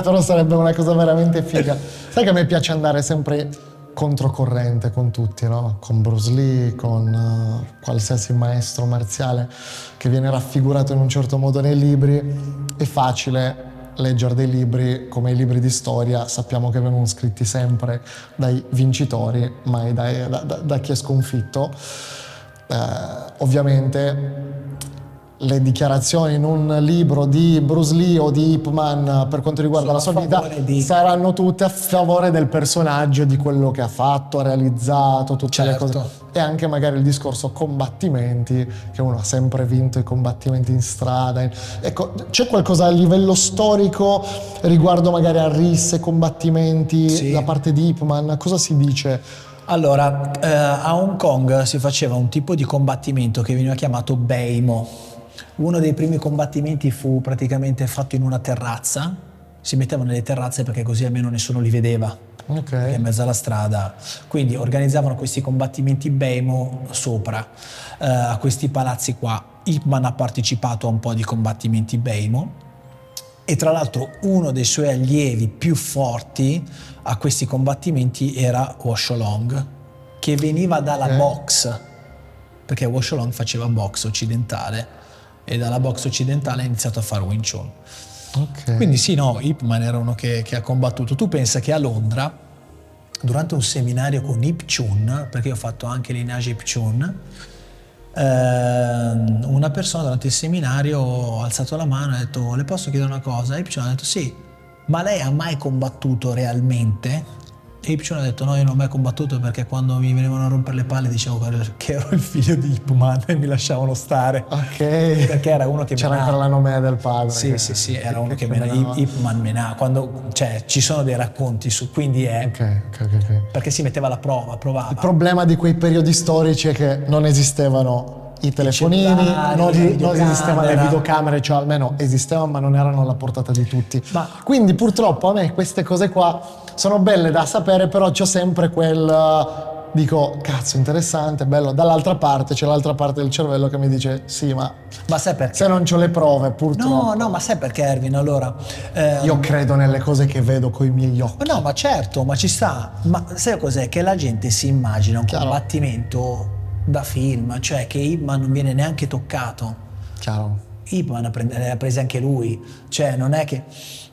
però sarebbe una cosa veramente figa. Sai che a me piace andare sempre controcorrente con tutti, no? Con Bruce Lee, con qualsiasi maestro marziale che viene raffigurato in un certo modo nei libri. È facile leggere dei libri come i libri di storia, sappiamo che vengono scritti sempre dai vincitori, mai da chi è sconfitto. Ovviamente le dichiarazioni in un libro di Bruce Lee o di Ip Man per quanto riguarda la sua vita saranno tutte a favore del personaggio, di quello che ha fatto, ha realizzato, tutte le cose. E anche magari il discorso combattimenti, che uno ha sempre vinto i combattimenti in strada. Ecco, c'è qualcosa a livello storico riguardo magari a risse, combattimenti da parte di Ip Man? Cosa si dice? Allora, a Hong Kong si faceva un tipo di combattimento che veniva chiamato Beimo. Uno dei primi combattimenti fu praticamente fatto in una terrazza, si mettevano nelle terrazze perché così almeno nessuno li vedeva, perché in mezzo alla strada. Quindi organizzavano questi combattimenti Beimo sopra, a questi palazzi qua. Ip Man ha partecipato a un po' di combattimenti Beimo e tra l'altro uno dei suoi allievi più forti a questi combattimenti era Wosholong, che veniva dalla box, perché Wosholong faceva box occidentale e dalla box occidentale ha iniziato a fare Wing Chun. Ok. Quindi sì, no, Ip Man era uno che ha combattuto. Tu pensa che a Londra, durante un seminario con Ip Chun, perché io ho fatto anche Lineage Ip Chun, una persona durante il seminario ha alzato la mano e ha detto: le posso chiedere una cosa? E Ip Chun ha detto: sì, ma lei ha mai combattuto realmente? E Ip Chun ha detto: no, io non ho mai combattuto, perché quando mi venivano a rompere le palle dicevo che ero il figlio di Ip Man e mi lasciavano stare. Ok. Perché era uno che c'era menava. ancora la nomea del padre. Sì, era uno che menava. Ip Man menava. Quando, cioè, ci sono dei racconti su, quindi è Ok. perché si metteva alla prova, provava. Il problema di quei periodi storici è che non esistevano i telefonini, cellulari, non la esistevano le videocamera. videocamere, cioè almeno esistevano ma non erano alla portata di tutti. Quindi purtroppo a me queste cose qua sono belle da sapere, però c'ho sempre dico, cazzo, interessante, bello. Dall'altra parte c'è l'altra parte del cervello che mi dice, sì, ma sai perché? se non c'ho le prove, purtroppo. No, ma sai perché, Erwin? Allora, io credo nelle cose che vedo coi miei occhi. No, ma certo, ma ci sta. Ma sai cos'è? Che la gente si immagina un combattimento da film, cioè che Ip Man non viene neanche toccato. Chiaro. Ip Man ne ha presi anche lui, cioè non è che...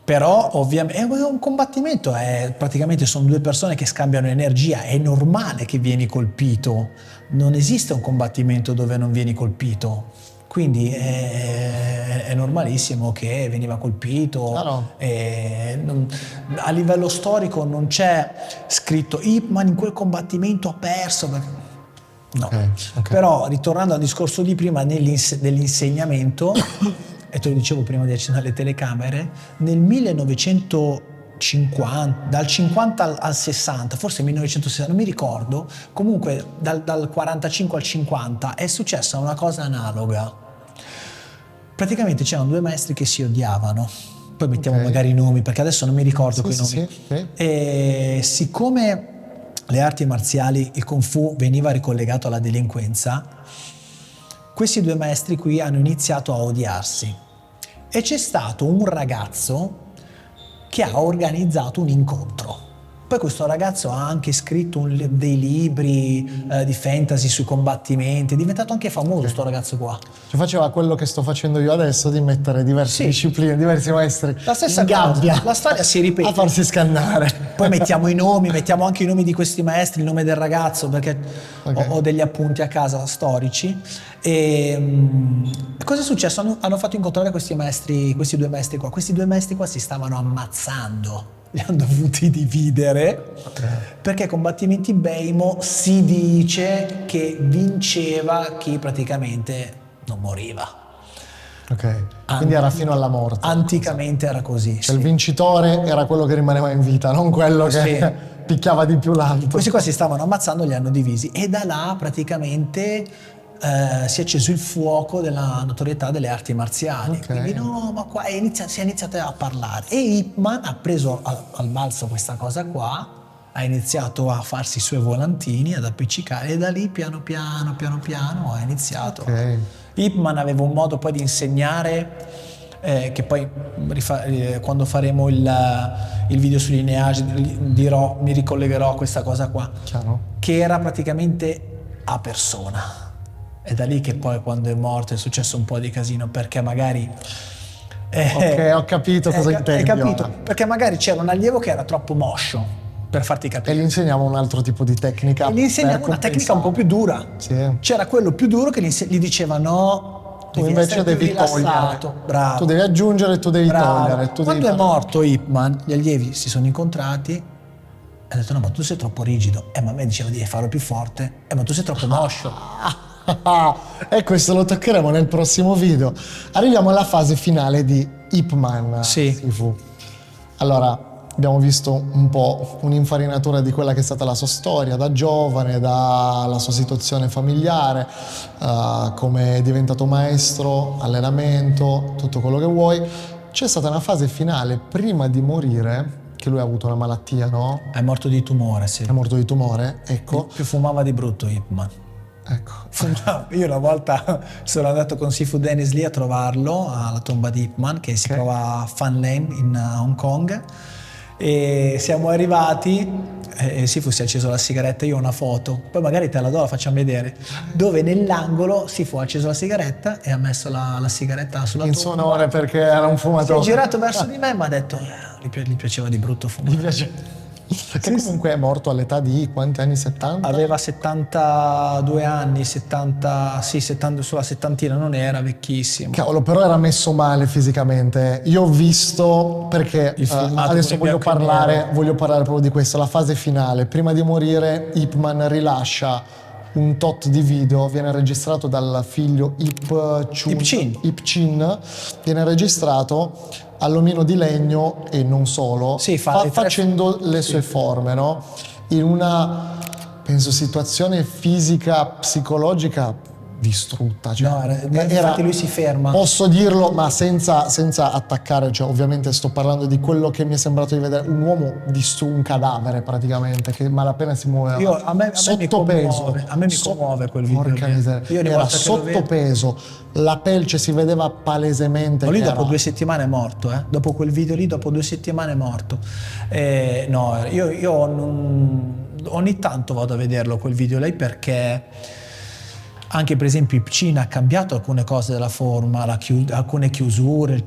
Però ovviamente è un combattimento, praticamente sono due persone che scambiano energia, è normale che vieni colpito, non esiste un combattimento dove non vieni colpito. Quindi è normalissimo che veniva colpito. A livello storico non c'è scritto Ip Man in quel combattimento ha perso. No. Okay. Però ritornando al discorso di prima dell'insegnamento, e te lo dicevo prima di accendere le telecamere, nel 1950, dal 50 al 60, forse 1960, non mi ricordo, comunque dal 45 al 50 è successa una cosa analoga. Praticamente c'erano due maestri che si odiavano, poi mettiamo magari i nomi perché adesso non mi ricordo quei nomi. E siccome le arti marziali, il Kung Fu veniva ricollegato alla delinquenza, questi due maestri qui hanno iniziato a odiarsi e c'è stato un ragazzo che ha organizzato un incontro. Poi questo ragazzo ha anche scritto dei libri di fantasy sui combattimenti, è diventato anche famoso sto ragazzo qua. Cioè faceva quello che sto facendo io adesso, di mettere diverse discipline, diversi maestri la stessa in gabbia. Cosa. La storia si ripete. A farsi scannare. Poi mettiamo i nomi, mettiamo anche i nomi di questi maestri, il nome del ragazzo, perché ho degli appunti a casa storici. E cosa è successo? Hanno fatto incontrare questi due maestri qua. Questi due maestri qua si stavano ammazzando. Li hanno dovuti dividere perché ai combattimenti Beimo si dice che vinceva chi praticamente non moriva. Quindi era fino alla morte. Anticamente era così. Cioè il vincitore era quello che rimaneva in vita, non quello che picchiava di più l'altro. Questi qua si stavano ammazzando, li hanno divisi e da là praticamente si è acceso il fuoco della notorietà delle arti marziali. Quindi no, ma qua si è iniziato a parlare e Ip Man ha preso al balzo questa cosa qua, ha iniziato a farsi i suoi volantini, ad appiccicare e da lì piano piano ha iniziato. Ip Man aveva un modo poi di insegnare che poi quando faremo il video su Lineage mi ricollegherò a questa cosa qua. Che era praticamente a persona. È da lì che poi quando è morto è successo un po' di casino, perché magari ho capito cosa intendi. Hai capito? Perché magari c'era un allievo che era troppo moscio, per farti capire. E gli insegniamo un altro tipo di tecnica. E gli insegniamo una tecnica un po' più dura. C'era quello più duro che gli diceva no, tu invece devi togliere. Bravo. Tu devi aggiungere, tu devi togliere. Quando è morto Ip Man, gli allievi si sono incontrati e hanno detto no, ma tu sei troppo rigido. Ma a me diceva devi farlo più forte. Ma tu sei troppo moscio. E questo lo toccheremo nel prossimo video. Arriviamo alla fase finale di Ip Man Sifu. Allora, abbiamo visto un po' un'infarinatura di quella che è stata la sua storia da giovane, dalla sua situazione familiare, come è diventato maestro, allenamento, tutto quello che vuoi. C'è stata una fase finale prima di morire, che lui ha avuto una malattia, no? È morto di tumore, sì. È morto di tumore, ecco. Più fumava di brutto Ip Man. Ecco. Io una volta sono andato con Sifu Dennis lì a trovarlo alla tomba di Ip Man, che si trova a Fan Lane in Hong Kong, e siamo arrivati, Sifu si è acceso la sigaretta, io ho una foto, poi magari te la do, la facciamo vedere, dove nell'angolo Sifu ha acceso la sigaretta e ha messo la sigaretta sulla in tomba. suo onore, perché era un fumatore. Si è girato verso di me e mi ha detto gli piaceva di brutto fumare. Mi piace. Che comunque è morto all'età di quanti anni? 70? Aveva 72 anni, 70, sì, 70, sulla settantina, non era vecchissimo. Cavolo, però era messo male fisicamente. Io ho visto, perché adesso voglio parlare proprio di questo, la fase finale. Prima di morire Ip Man rilascia un tot di video, viene registrato dal figlio Ip Chin, viene registrato all'omino di legno e non solo, sì, facendo le sue forme, no? In una, penso, situazione fisica, psicologica distrutta. Cioè, no, infatti lui si ferma. Posso dirlo, ma senza attaccare, cioè ovviamente sto parlando di quello che mi è sembrato di vedere, un uomo un cadavere praticamente, che malapena si muoveva. A me sottopeso. A me mi commuove quel video. Porca miseria. Era sottopeso, la pelce si vedeva palesemente. Ma lui dopo 2 settimane è morto, dopo quel video lì, dopo 2 settimane è morto. No, io ogni tanto vado a vederlo quel video lì, perché anche per esempio Ip Chin ha cambiato alcune cose della forma, alcune chiusure,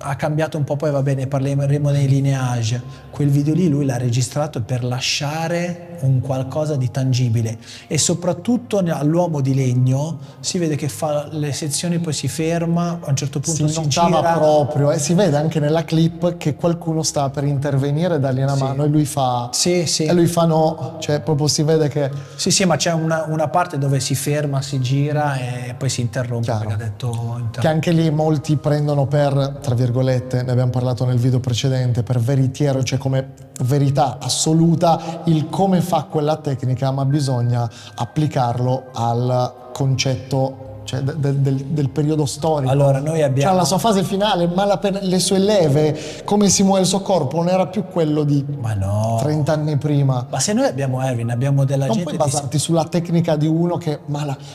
ha cambiato un po', poi va bene, parleremo dei lineage. Quel video lì lui l'ha registrato per lasciare un qualcosa di tangibile, e soprattutto all'uomo di legno si vede che fa le sezioni, poi si ferma, a un certo punto si notava gira proprio, e si vede anche nella clip che qualcuno sta per intervenire e dargli una mano, e lui fa e lui fa no, cioè proprio si vede che sì, ma c'è una parte dove si ferma, si gira e poi si interrompe. Chiaro. Perché ha detto che anche lì molti prendono per, tra virgolette, ne abbiamo parlato nel video precedente, per veritiero, cioè come verità assoluta il come fa quella tecnica, ma bisogna applicarlo al concetto, cioè del periodo storico. Allora noi abbiamo, cioè la sua fase finale, le sue leve, come si muove il suo corpo, non era più quello di 30 anni prima. Ma se noi abbiamo Erwin, abbiamo della non gente puoi basarti sulla tecnica di uno che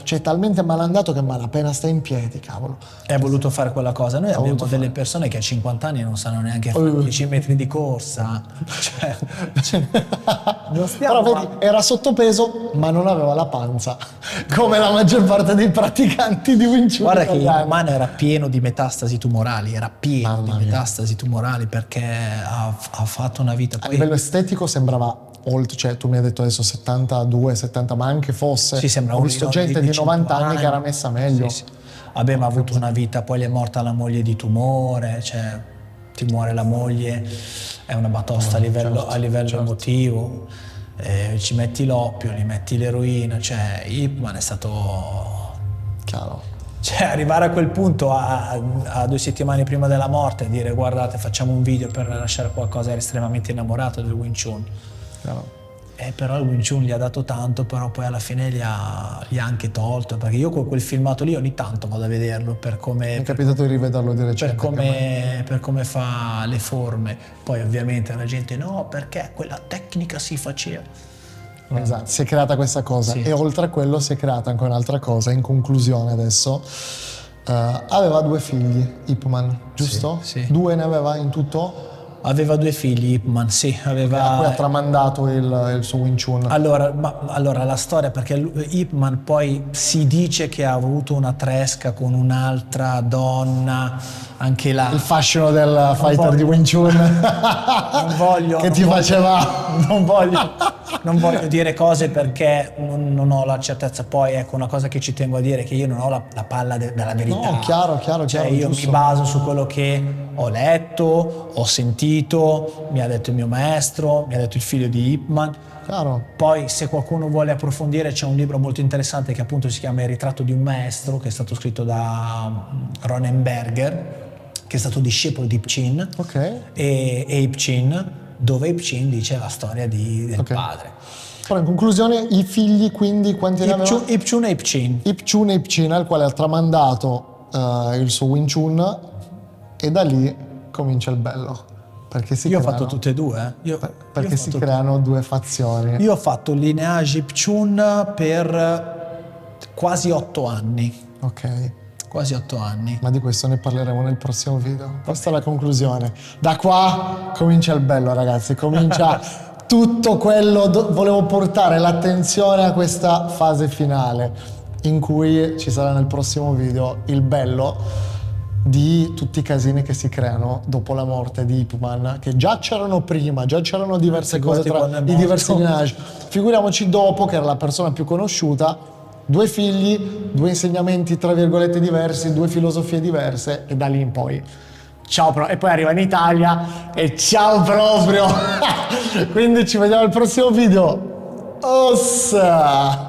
cioè talmente malandato che malapena sta in piedi, cavolo. È voluto fare quella cosa. Noi abbiamo delle persone che a 50 anni non sanno neanche fare 10 metri di corsa. Però vedi, era sottopeso ma non aveva la panza, come la maggior parte dei praticanti di Wing Chun. Guarda che Ip Man era pieno di metastasi tumorali, metastasi tumorali, perché ha fatto una vita. A livello estetico sembrava oltre, cioè tu mi hai detto adesso 72, 70, ma anche fosse, ho visto gente di 90 anni che era messa meglio. Sì. Abbiamo avuto una vita, poi gli è morta la moglie di tumore, cioè ti muore la moglie, è una batosta a livello emotivo, ci metti l'oppio, gli metti l'eroina, cioè Ip Man è stato... Chiaro. Cioè arrivare a quel punto a 2 settimane prima della morte e dire guardate, facciamo un video per lasciare qualcosa, era estremamente innamorato del Wing Chun. Chiaro. Però il Wing Chun gli ha dato tanto, però poi alla fine gli ha anche tolto, perché io con quel filmato lì ogni tanto vado a vederlo per come... Mi è capitato di rivederlo di recente. Per come fa le forme. Poi ovviamente la gente no, perché quella tecnica si faceva. Esatto, si è creata questa cosa, e oltre a quello si è creata anche un'altra cosa, in conclusione adesso. Aveva 2 figli, Ip Man, giusto? Sì. 2 ne aveva in tutto? Aveva 2 figli, Ip Man, sì, aveva... Poi ha tramandato il suo Wing Chun. Allora, la storia, perché Ip Man poi si dice che ha avuto una tresca con un'altra donna, anche là. Il fascino del fighter di Wing Chun. Non voglio... che ti faceva... Non voglio dire cose perché non ho la certezza. Poi ecco, una cosa che ci tengo a dire è che io non ho la palla della verità. No, chiaro. Cioè io giusto. mi baso su quello che ho letto, ho sentito, mi ha detto il mio maestro, mi ha detto il figlio di Ip Man. Chiaro. Poi se qualcuno vuole approfondire c'è un libro molto interessante che appunto si chiama Il ritratto di un maestro, che è stato scritto da Ronenberger, che è stato discepolo di Ip Chin. E Ip Chin, dove Ip Chin dice la storia del padre. Però in conclusione i figli quindi quanti ne aveva? Ip Chun e Ip Chin. Ip Chun e Ip Chin, al quale ha tramandato il suo Wing Chun, e da lì comincia il bello. Perché Io ho fatto tutte e 2. Perché si creano 2 fazioni. Io ho fatto il lineage Ip Chun per quasi 8 anni. Ok. Quasi 8 anni. Ma di questo ne parleremo nel prossimo video. Questa è la conclusione. Da qua comincia il bello, ragazzi. Comincia tutto quello, volevo portare l'attenzione a questa fase finale in cui ci sarà nel prossimo video il bello di tutti i casini che si creano dopo la morte di Ip Man, che già c'erano prima, già c'erano diverse cose tra i diversi lineage. Figuriamoci dopo, che era la persona più conosciuta, 2 figli, 2 insegnamenti tra virgolette diversi, 2 filosofie diverse, e da lì in poi ciao, e poi arriva in Italia e ciao proprio. Quindi ci vediamo al prossimo video. Ossa!